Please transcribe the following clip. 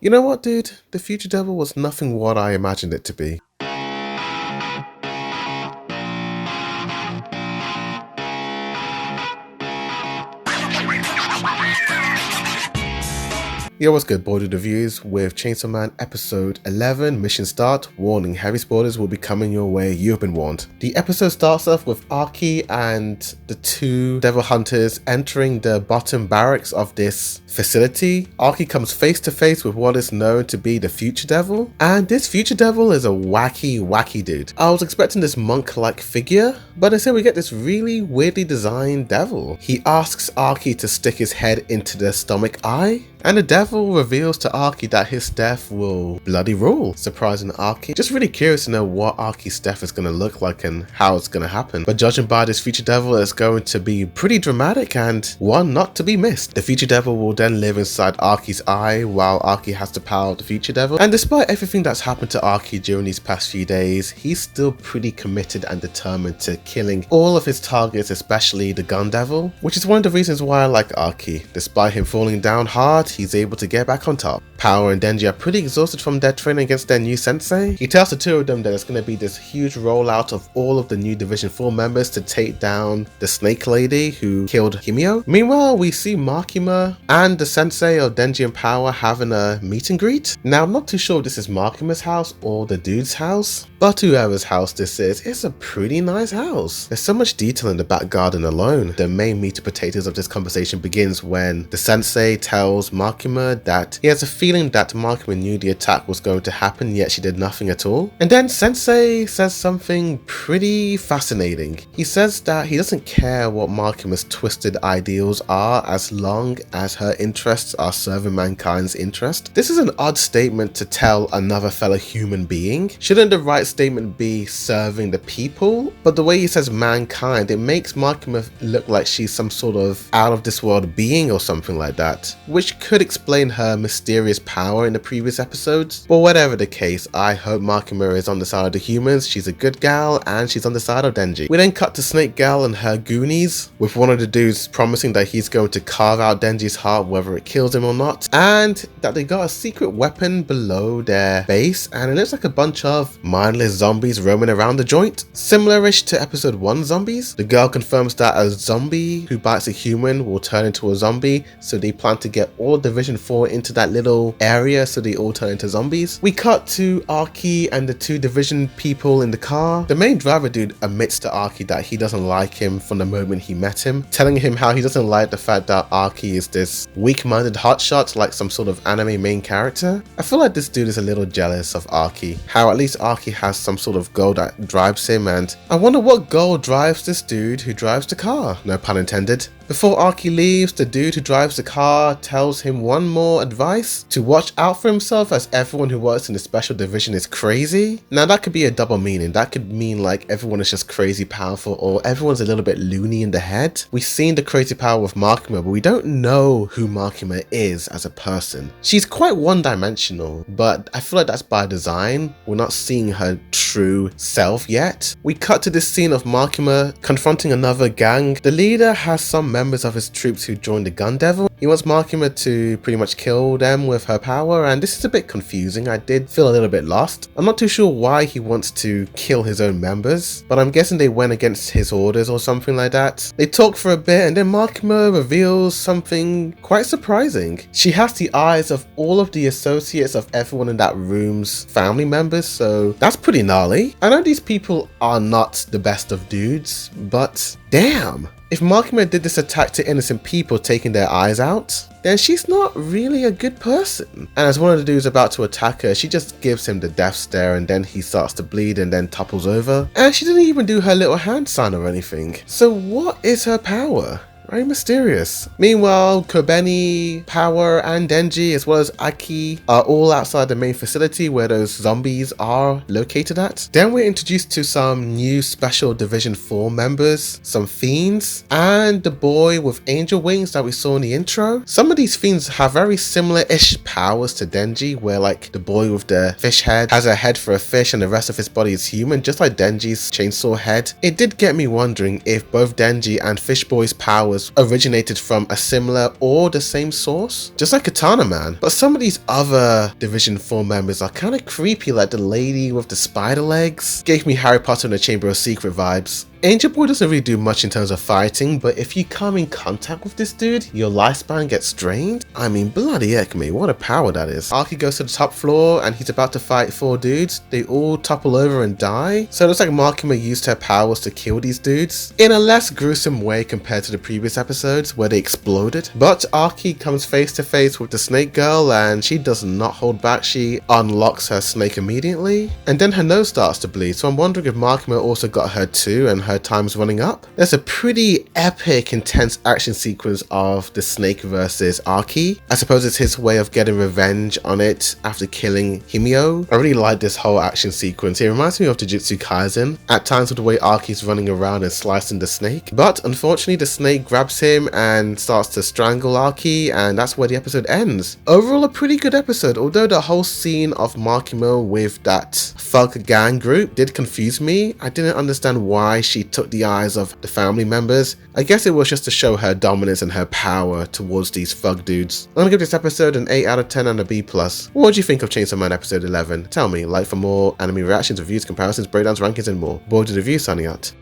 You know what, dude? The Future Devil was nothing what I imagined it to be. Yo, what's good, Boarded Reviews with Chainsaw Man episode 11, mission start. Warning, heavy spoilers will be coming your way, you've been warned. The episode starts off with Archie and the two devil hunters entering the bottom barracks of this facility. Archie comes face to face with what is known to be the Future Devil, and this Future Devil is a wacky dude. I was expecting this monk-like figure, but instead we get this really weirdly designed devil. He asks Archie to stick his head into the stomach eye, and the devil reveals to Archie that his death will bloody rule, surprising Archie. Just really curious to know what Archie's death is going to look like and how it's going to happen. But judging by this Future Devil, it's going to be pretty dramatic and one not to be missed. The Future Devil will then live inside Archie's eye while Archie has to power the Future Devil. And despite everything that's happened to Archie during these past few days, he's still pretty committed and determined to killing all of his targets, especially the Gun Devil, which is one of the reasons why I like Archie. Despite him falling down hard, he's able to get back on top. Power and Denji are pretty exhausted from their training against their new sensei. He tells the two of them that it's going to be this huge rollout of all of the new Division 4 members to take down the Snake Lady who killed Himio. Meanwhile, we see Makima and the sensei of Denji and Power having a meet and greet. Now, I'm not too sure if this is Makima's house or the dude's house, but whoever's house this is, it's a pretty nice house. There's so much detail in the back garden alone. The main meat and potatoes of this conversation begins when the sensei tells Makima that he has a feeling that Makima knew the attack was going to happen, yet she did nothing at all. And then Sensei says something pretty fascinating. He says that he doesn't care what Makima's twisted ideals are as long as her interests are serving mankind's interest. This is an odd statement to tell another fellow human being. Shouldn't the right statement be serving the people? But the way he says mankind, it makes Makima look like she's some sort of out of this world being or something like that, which could explain her mysterious power in the previous episodes. But whatever the case, I hope Makima is on the side of the humans. She's a good gal and she's on the side of Denji. We then cut to Snake Gal and her goonies, with one of the dudes promising that he's going to carve out Denji's heart whether it kills him or not, and that they got a secret weapon below their base, and it looks like a bunch of mindless zombies roaming around the joint. Similar-ish to episode 1 zombies. The girl confirms that a zombie who bites a human will turn into a zombie, so they plan to get all Division 4 into that little area so they all turn into zombies. We cut to Archie and the two Division people in the car. The main driver dude admits to Archie that he doesn't like him from the moment he met him, telling him how he doesn't like the fact that Archie is this weak-minded hotshot like some sort of anime main character. I feel like this dude is a little jealous of Archie, how at least Archie has some sort of goal that drives him, and I wonder what goal drives this dude who drives the car, no pun intended. Before Archie leaves, the dude who drives the car tells him one more advice: to watch out for himself, as everyone who works in the special division is crazy. Now that could be a double meaning. That could mean like everyone is just crazy powerful, or everyone's a little bit loony in the head. We've seen the crazy power with Makima, but we don't know who Makima is as a person. She's quite one-dimensional, but I feel like that's by design. We're not seeing her true self yet. We cut to this scene of Makima confronting another gang. The leader has some members of his troops who joined the Gun Devil. He wants Makima to pretty much kill them with her power, and this is a bit confusing. I did feel a little bit lost. I'm not too sure why he wants to kill his own members, but I'm guessing they went against his orders or something like that. They talk for a bit and then Makima reveals something quite surprising. She has the eyes of all of the associates of everyone in that room's family members, so that's pretty gnarly. I know these people are not the best of dudes, but damn. If Makima did this attack to innocent people taking their eyes out, then she's not really a good person. And as one of the dudes about to attack her, she just gives him the death stare, and then he starts to bleed and then topples over. And she didn't even do her little hand sign or anything. So what is her power? Very mysterious. Meanwhile, Kobeni, Power, and Denji, as well as Aki, are all outside the main facility where those zombies are located at. Then we're introduced to some new special Division 4 members, some fiends, and the boy with angel wings that we saw in the intro. Some of these fiends have very similar-ish powers to Denji, where like the boy with the fish head has a head for a fish and the rest of his body is human, just like Denji's chainsaw head. It did get me wondering if both Denji and Fish Boy's powers powers originated from a similar or the same source, just like Katana Man. But some of these other Division 4 members are kind of creepy, like the lady with the spider legs. Gave me Harry Potter and the Chamber of Secret vibes. Angel Boy doesn't really do much in terms of fighting, but if you come in contact with this dude, your lifespan gets drained. I mean, bloody heck me, what a power that is. Arky goes to the top floor and he's about to fight 4 dudes. They all topple over and die. So it looks like Makima used her powers to kill these dudes in a less gruesome way compared to the previous episodes where they exploded. But Arky comes face to face with the snake girl and she does not hold back. She unlocks her snake immediately and then her nose starts to bleed. So I'm wondering if Makima also got her too and her time's running up. There's a pretty epic, intense action sequence of the snake versus Arky. I suppose it's his way of getting revenge on it after killing Himio. I really like this whole action sequence. It reminds me of Jujutsu Kaisen at times with the way Arky's running around and slicing the snake. But unfortunately, the snake grabs him and starts to strangle Arky, and that's where the episode ends. Overall, a pretty good episode, although the whole scene of Makima with that thug gang group did confuse me. I didn't understand why she took the eyes of the family members. I guess it was just to show her dominance and her power towards these thug dudes. I'm gonna give this episode an 8 out of 10 and a B+. What do you think of Chainsaw Man episode 11? Tell me. Like for more anime reactions, reviews, comparisons, breakdowns, rankings and more. Board the review, signing out.